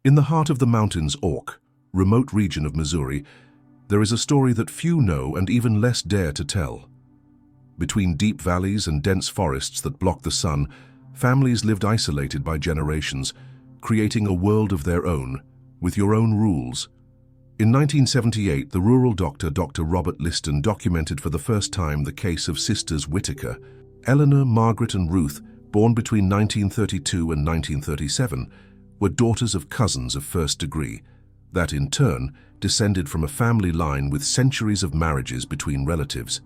In the heart of the mountains Ozark, remote region of Missouri, there is a story that few know and even less dare to tell. Between deep valleys and dense forests that block the sun, families lived isolated by generations, creating a world of their own, with your own rules. In 1978, the rural doctor, Dr. Robert Liston, documented for the first time the case of sisters Whitaker, Eleanor, Margaret, and Ruth, born between 1932 and 1937, were daughters of cousins of first degree, that in turn descended from a family line with centuries of marriages between relatives.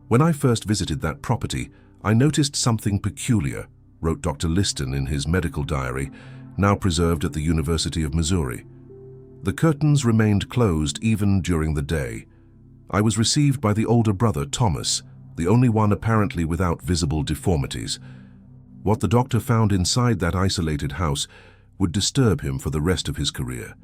When I first visited that property, I noticed something peculiar, wrote Dr. Liston in his medical diary, now preserved at the University of Missouri. The curtains remained closed even during the day. I was received by the older brother, Thomas, the only one apparently without visible deformities. What the doctor found inside that isolated house would disturb him for the rest of his career.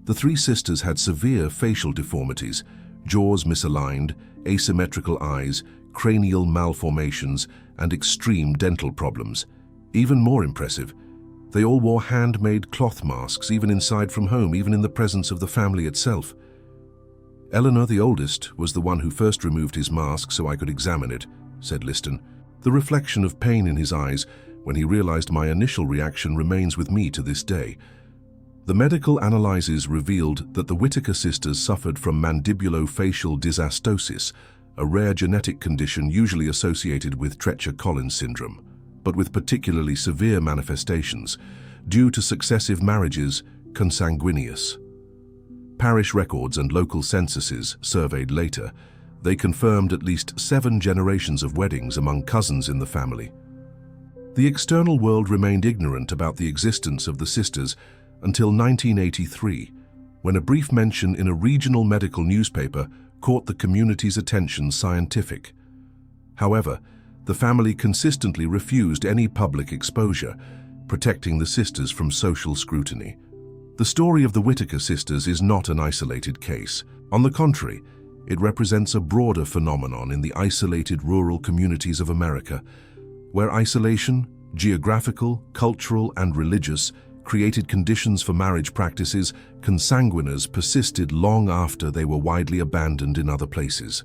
The three sisters had severe facial deformities, jaws misaligned, asymmetrical eyes, cranial malformations, and extreme dental problems. Even more impressive, they all wore handmade cloth masks, even inside from home, even in the presence of the family itself. Eleanor, the oldest, was the one who first removed his mask so I could examine it, said Liston. The reflection of pain in his eyes when he realized my initial reaction remains with me to this day. The medical analyses revealed that the Whitaker sisters suffered from mandibulofacial dysastosis, a rare genetic condition usually associated with Treacher-Collins syndrome, but with particularly severe manifestations due to successive marriages, consanguineous. Parish records and local censuses surveyed later, they confirmed at least 7 generations of weddings among cousins in the family. The external world remained ignorant about the existence of the sisters until 1983, when a brief mention in a regional medical newspaper caught the community's attention scientific. However, the family consistently refused any public exposure, protecting the sisters from social scrutiny. The story of the Whitaker sisters is not an isolated case. On the contrary, it represents a broader phenomenon in the isolated rural communities of America, where isolation, geographical, cultural, and religious, created conditions for marriage practices consanguineous persisted long after they were widely abandoned in other places.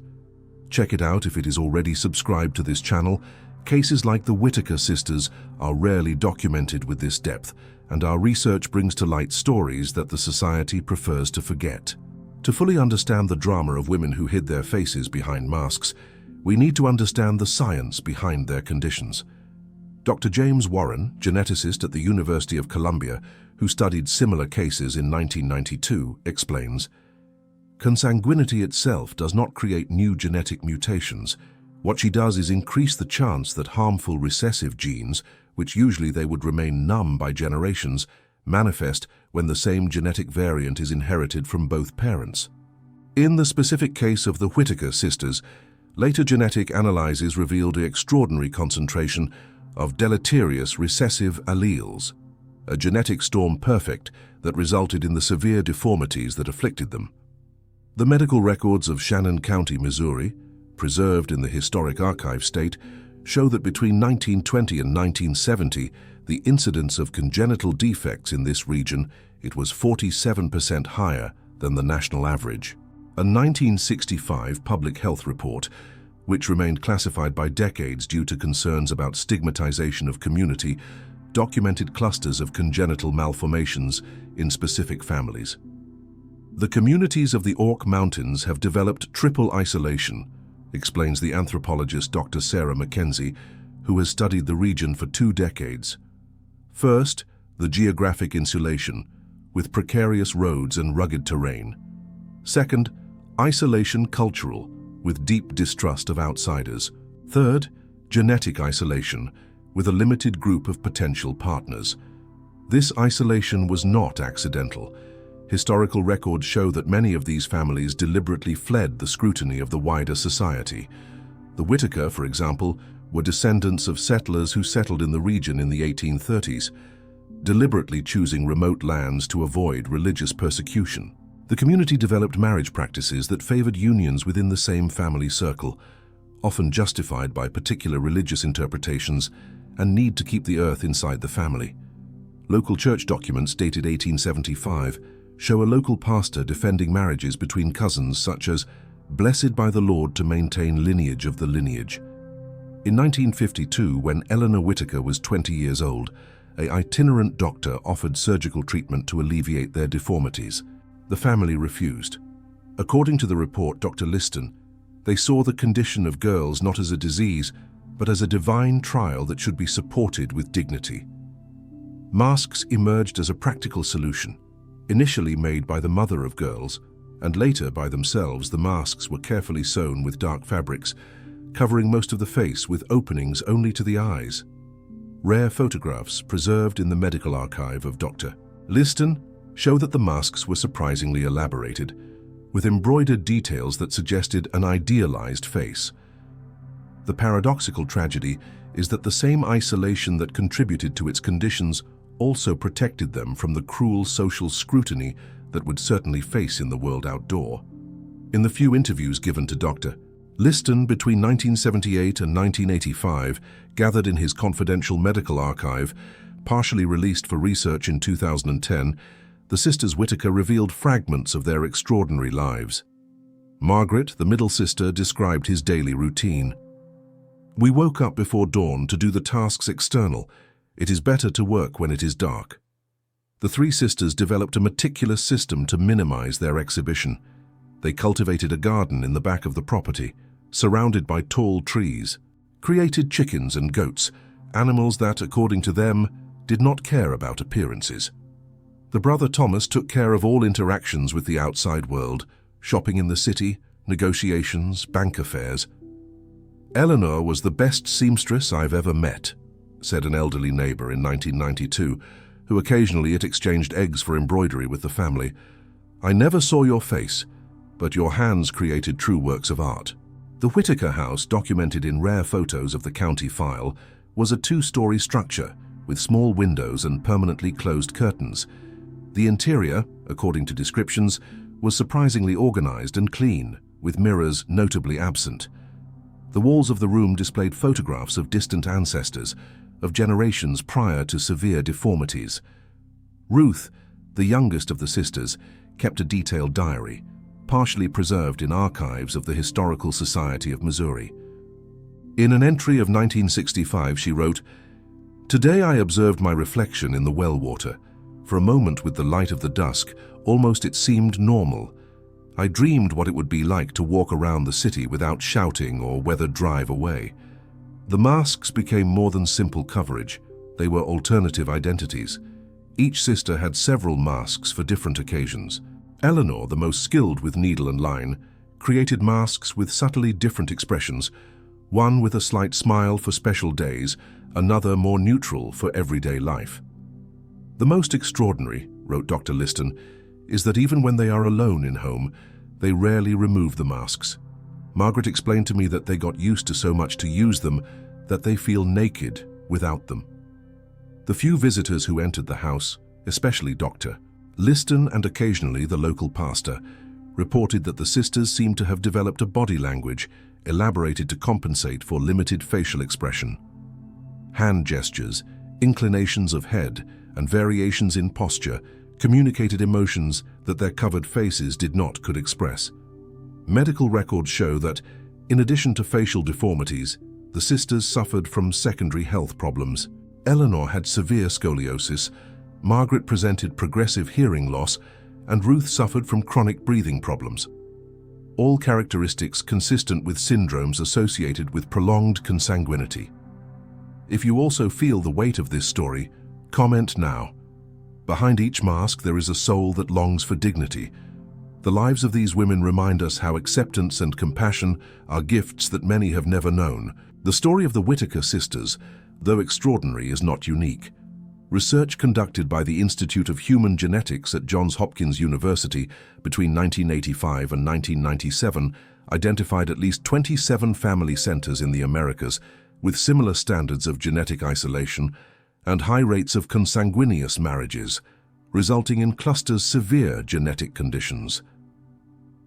Check it out if it is already subscribed to this channel. Cases like the Whitaker sisters are rarely documented with this depth, and our research brings to light stories that the society prefers to forget. To fully understand the drama of women who hid their faces behind masks, we need to understand the science behind their conditions. Dr. James Warren, geneticist at the University of Columbia, who studied similar cases in 1992, explains, "Consanguinity itself does not create new genetic mutations. What she does is increase the chance that harmful recessive genes, which usually they would remain numb by generations, manifest when the same genetic variant is inherited from both parents." In the specific case of the Whitaker sisters, later genetic analyses revealed an extraordinary concentration of deleterious recessive alleles, a genetic storm perfect that resulted in the severe deformities that afflicted them. The medical records of Shannon County, Missouri, preserved in the Historic Archive state, show that between 1920 and 1970, the incidence of congenital defects in this region, it was 47% higher than the national average. A 1965 public health report, which remained classified by decades due to concerns about stigmatization of community, documented clusters of congenital malformations in specific families. The communities of the Ozark Mountains have developed triple isolation, explains the anthropologist Dr. Sarah Mackenzie, who has studied the region for 2 decades. First, the geographic insulation, with precarious roads and rugged terrain. Second, isolation cultural, with deep distrust of outsiders. Third, genetic isolation, with a limited group of potential partners. This isolation was not accidental. Historical records show that many of these families deliberately fled the scrutiny of the wider society. The Whitaker, for example, were descendants of settlers who settled in the region in the 1830s, deliberately choosing remote lands to avoid religious persecution. The community developed marriage practices that favored unions within the same family circle, often justified by particular religious interpretations and need to keep the earth inside the family. Local church documents dated 1875 show a local pastor defending marriages between cousins such as "blessed by the Lord to maintain lineage of the lineage." In 1952, when Eleanor Whitaker was 20 years old, an itinerant doctor offered surgical treatment to alleviate their deformities. The family refused. According to the report Dr. Liston, they saw the condition of girls not as a disease, but as a divine trial that should be supported with dignity. Masks emerged as a practical solution. Initially made by the mother of girls, and later by themselves, the masks were carefully sewn with dark fabrics, covering most of the face with openings only to the eyes. Rare photographs preserved in the medical archive of Dr. Liston show that the masks were surprisingly elaborated, with embroidered details that suggested an idealized face. The paradoxical tragedy is that the same isolation that contributed to its conditions also protected them from the cruel social scrutiny that would certainly face in the world outdoor. In the few interviews given to Dr. Liston between 1978 and 1985, gathered in his confidential medical archive, partially released for research in 2010, the sisters Whitaker revealed fragments of their extraordinary lives. Margaret, the middle sister, described his daily routine. "We woke up before dawn to do the tasks external. It is better to work when it is dark." The three sisters developed a meticulous system to minimize their exhibition. They cultivated a garden in the back of the property, surrounded by tall trees, created chickens and goats, animals that, according to them, did not care about appearances. The brother Thomas took care of all interactions with the outside world, shopping in the city, negotiations, bank affairs. "Eleanor was the best seamstress I've ever met," said an elderly neighbor in 1992, who occasionally had exchanged eggs for embroidery with the family. "I never saw your face, but your hands created true works of art." The Whitaker house, documented in rare photos of the county file, was a two-story structure with small windows and permanently closed curtains. The interior, according to descriptions, was surprisingly organized and clean, with mirrors notably absent. The walls of the room displayed photographs of distant ancestors, of generations prior to severe deformities. Ruth, the youngest of the sisters, kept a detailed diary, partially preserved in archives of the Historical Society of Missouri. In an entry of 1965, she wrote, "Today I observed my reflection in the well water. For a moment, with the light of the dusk, almost it seemed normal. I dreamed what it would be like to walk around the city without shouting or whether drive away. The masks became more than simple coverage. They were alternative identities. Each sister had several masks for different occasions. Eleanor, the most skilled with needle and line, created masks with subtly different expressions, one with a slight smile for special days, another more neutral for everyday life. The most extraordinary, wrote Dr. Liston, is that even when they are alone in home, they rarely remove the masks. Margaret explained to me that they got used to so much to use them that they feel naked without them." The few visitors who entered the house, especially Dr. Liston and occasionally the local pastor, reported that the sisters seemed to have developed a body language elaborated to compensate for limited facial expression. Hand gestures, inclinations of head, and variations in posture communicated emotions that their covered faces could express. Medical records show that, in addition to facial deformities, the sisters suffered from secondary health problems. Eleanor had severe scoliosis, Margaret presented progressive hearing loss, and Ruth suffered from chronic breathing problems. All characteristics consistent with syndromes associated with prolonged consanguinity. If you also feel the weight of this story, comment now. Behind each mask there is a soul that longs for dignity. The lives of these women remind us how acceptance and compassion are gifts that many have never known. The story of the Whitaker sisters, though extraordinary, is not unique. Research conducted by the Institute of Human Genetics at Johns Hopkins University between 1985 and 1997 identified at least 27 family centers in the Americas with similar standards of genetic isolation and high rates of consanguineous marriages, resulting in clusters severe genetic conditions.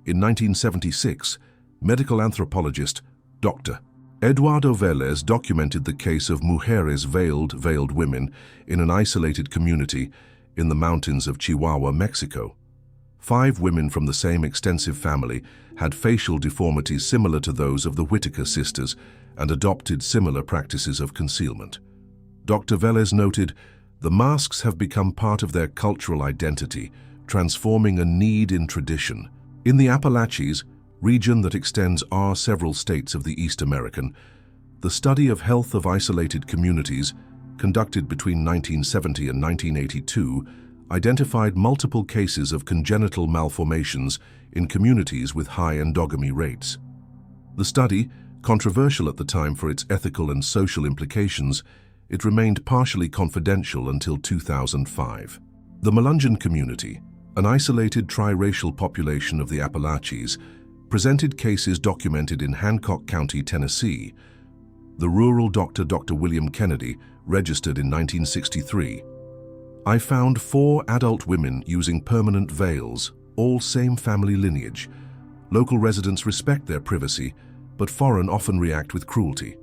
In 1976, medical anthropologist Dr. Eduardo Vélez documented the case of mulheres veiled women in an isolated community in the mountains of Chihuahua, Mexico. 5 women from the same extensive family had facial deformities similar to those of the Whitaker sisters and adopted similar practices of concealment. Dr. Vélez noted, "The masks have become part of their cultural identity, transforming a need in tradition." In the Appalachians, region that extends several states of the East American, the study of health of isolated communities, conducted between 1970 and 1982, identified multiple cases of congenital malformations in communities with high endogamy rates. The study, controversial at the time for its ethical and social implications, it remained partially confidential until 2005. The Melungeon community, an isolated triracial population of the Appalachians, presented cases documented in Hancock County, Tennessee. The rural Dr. William Kennedy registered in 1963. "I found 4 adult women using permanent veils, all same family lineage. Local residents respect their privacy, but foreign often react with cruelty."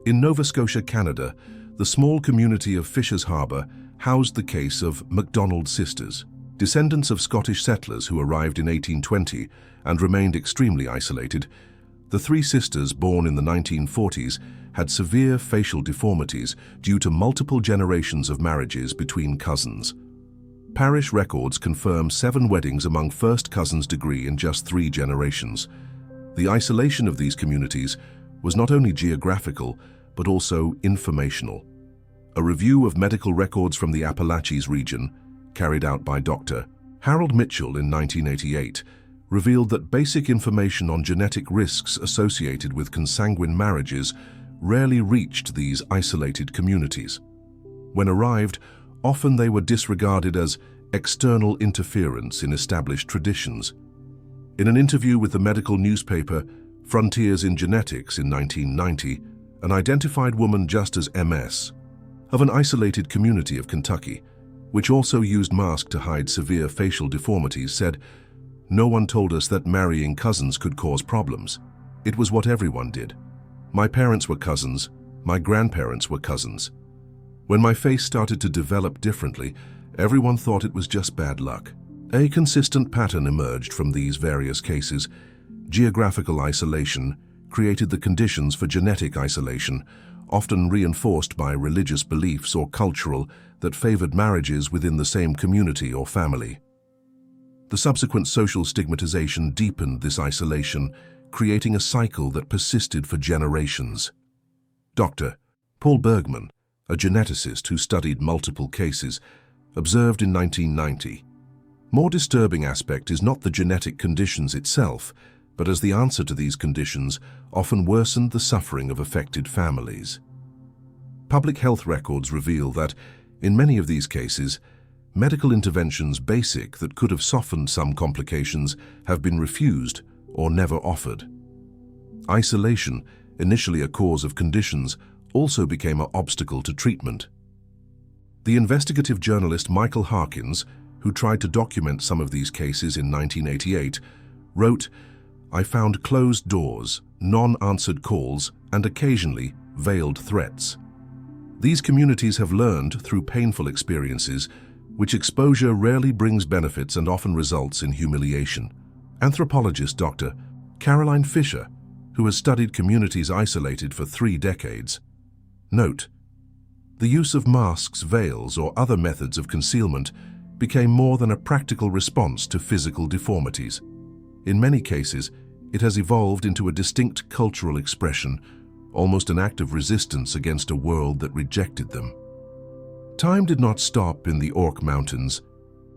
In Nova Scotia, Canada, the small community of Fisher's Harbour housed the case of MacDonald sisters, descendants of Scottish settlers who arrived in 1820 and remained extremely isolated. The 3 sisters, born in the 1940s, had severe facial deformities due to multiple generations of marriages between cousins. Parish records confirm 7 weddings among first cousins degree in just 3 generations. The isolation of these communities was not only geographical, but also informational. A review of medical records from the Appalachians region, carried out by Dr. Harold Mitchell in 1988, revealed that basic information on genetic risks associated with consanguine marriages rarely reached these isolated communities. When arrived, often they were disregarded as external interference in established traditions. In an interview with the medical newspaper Frontiers in Genetics in 1990, an identified woman just as MS, of an isolated community of Kentucky, which also used masks to hide severe facial deformities, said, "No one told us that marrying cousins could cause problems. It was what everyone did. My parents were cousins, my grandparents were cousins. When my face started to develop differently, everyone thought it was just bad luck." A consistent pattern emerged from these various cases. Geographical isolation created the conditions for genetic isolation, often reinforced by religious beliefs or cultural that favored marriages within the same community or family. The subsequent social stigmatization deepened this isolation, creating a cycle that persisted for generations. Dr. Paul Bergman, a geneticist who studied multiple cases, observed in 1990, "More disturbing aspect is not the genetic conditions itself, but as the answer to these conditions often worsened the suffering of affected families." Public health records reveal that, in many of these cases, medical interventions basic that could have softened some complications have been refused or never offered. Isolation, initially a cause of conditions, also became an obstacle to treatment. The investigative journalist Michael Harkins, who tried to document some of these cases in 1988, wrote, "I found closed doors, non-answered calls, and occasionally veiled threats. These communities have learned through painful experiences, which exposure rarely brings benefits and often results in humiliation." Anthropologist Dr. Caroline Fisher, who has studied communities isolated for 3 decades, note, "The use of masks, veils, or other methods of concealment became more than a practical response to physical deformities. In many cases, it has evolved into a distinct cultural expression, almost an act of resistance against a world that rejected them." Time did not stop in the Ozark Mountains.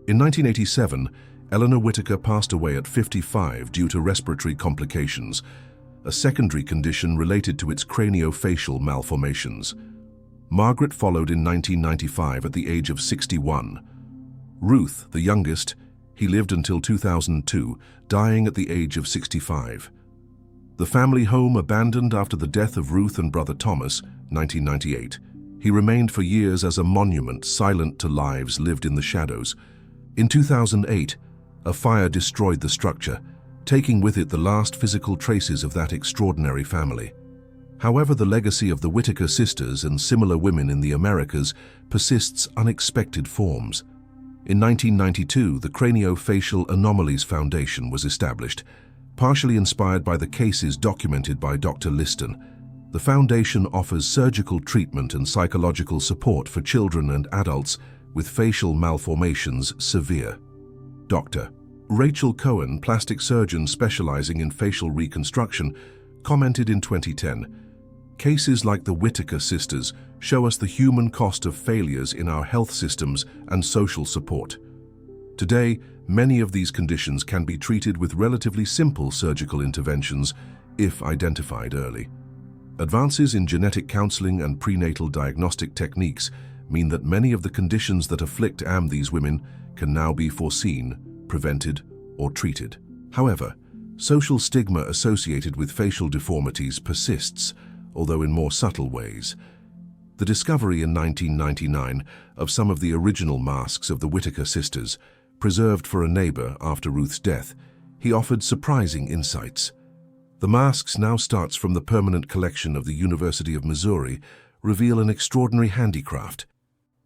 In 1987, Eleanor Whitaker passed away at 55 due to respiratory complications, a secondary condition related to its craniofacial malformations. Margaret followed in 1995 at the age of 61. Ruth, the youngest, he lived until 2002, dying at the age of 65. The family home abandoned after the death of Ruth and brother Thomas, 1998. He remained for years as a monument silent to lives lived in the shadows. In 2008, a fire destroyed the structure, taking with it the last physical traces of that extraordinary family. However, the legacy of the Whitaker sisters and similar women in the Americas persists unexpected forms. In 1992, the Craniofacial Anomalies Foundation was established, partially inspired by the cases documented by Dr. Liston. The foundation offers surgical treatment and psychological support for children and adults with facial malformations severe. Dr. Rachel Cohen, plastic surgeon specializing in facial reconstruction, commented in 2010, "Cases like the Whitaker sisters show us the human cost of failures in our health systems and social support. Today, many of these conditions can be treated with relatively simple surgical interventions if identified early. Advances in genetic counseling and prenatal diagnostic techniques mean that many of the conditions that afflict these women can now be foreseen, prevented, or treated. However, social stigma associated with facial deformities persists, although in more subtle ways. The discovery in 1999 of some of the original masks of the Whitaker sisters, preserved for a neighbor after Ruth's death, he offered surprising insights. The masks, now starts from the permanent collection of the University of Missouri, reveal an extraordinary handicraft.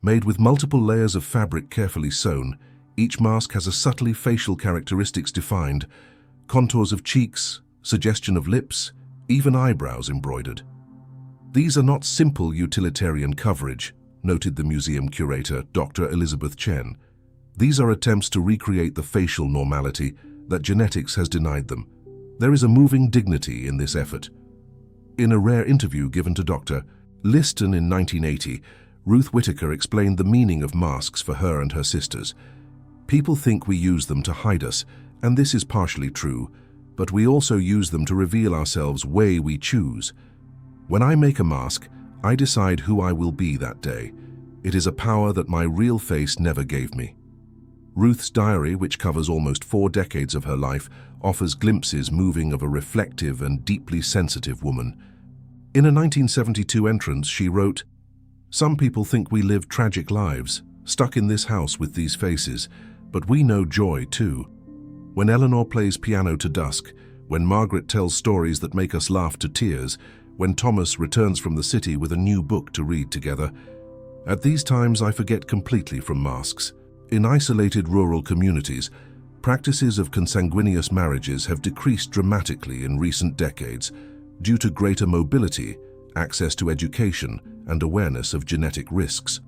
Made with multiple layers of fabric carefully sewn, each mask has a subtly facial characteristics defined, contours of cheeks, suggestion of lips, even eyebrows embroidered. These are not simple utilitarian coverage, noted the museum curator, Dr. Elizabeth Chen. These are attempts to recreate the facial normality that genetics has denied them. There is a moving dignity in this effort. In a rare interview given to Dr. Liston in 1980, Ruth Whitaker explained the meaning of masks for her and her sisters. "People think we use them to hide us, and this is partially true, but we also use them to reveal ourselves way we choose. When I make a mask, I decide who I will be that day. It is a power that my real face never gave me." Ruth's diary, which covers almost 4 decades of her life, offers glimpses moving of a reflective and deeply sensitive woman. In a 1972 entrance, she wrote, "Some people think we live tragic lives, stuck in this house with these faces, but we know joy too. When Eleanor plays piano to dusk, when Margaret tells stories that make us laugh to tears, when Thomas returns from the city with a new book to read together. At these times, I forget completely from masks. In isolated rural communities, practices of consanguineous marriages have decreased dramatically in recent decades due to greater mobility, access to education, and awareness of genetic risks.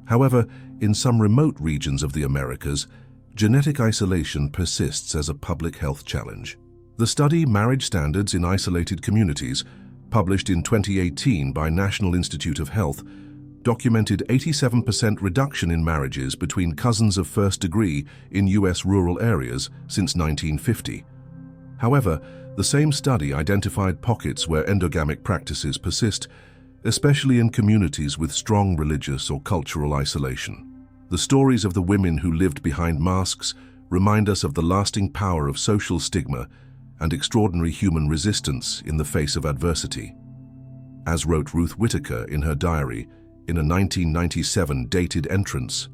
However, in some remote regions of the Americas, genetic isolation persists as a public health challenge. The study Marriage Standards in Isolated Communities, published in 2018 by National Institute of Health, documented 87% reduction in marriages between cousins of first degree in U.S. rural areas since 1950. However, the same study identified pockets where endogamic practices persist, especially in communities with strong religious or cultural isolation. The stories of the women who lived behind masks remind us of the lasting power of social stigma and extraordinary human resistance in the face of adversity. As wrote Ruth Whitaker in her diary, in a 1997 dated entrance,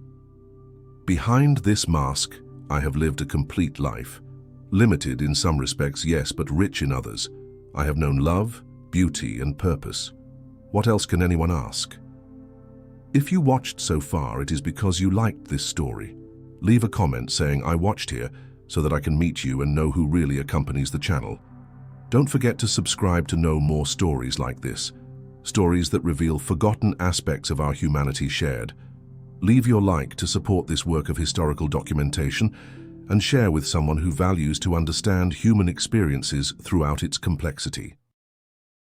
"Behind this mask, I have lived a complete life. Limited in some respects, yes, but rich in others. I have known love, beauty, and purpose. What else can anyone ask?" If you watched so far, it is because you liked this story. Leave a comment saying, "I watched here," so that I can meet you and know who really accompanies the channel. Don't forget to subscribe to know more stories like this. Stories that reveal forgotten aspects of our humanity shared. Leave your like to support this work of historical documentation and share with someone who values to understand human experiences throughout its complexity.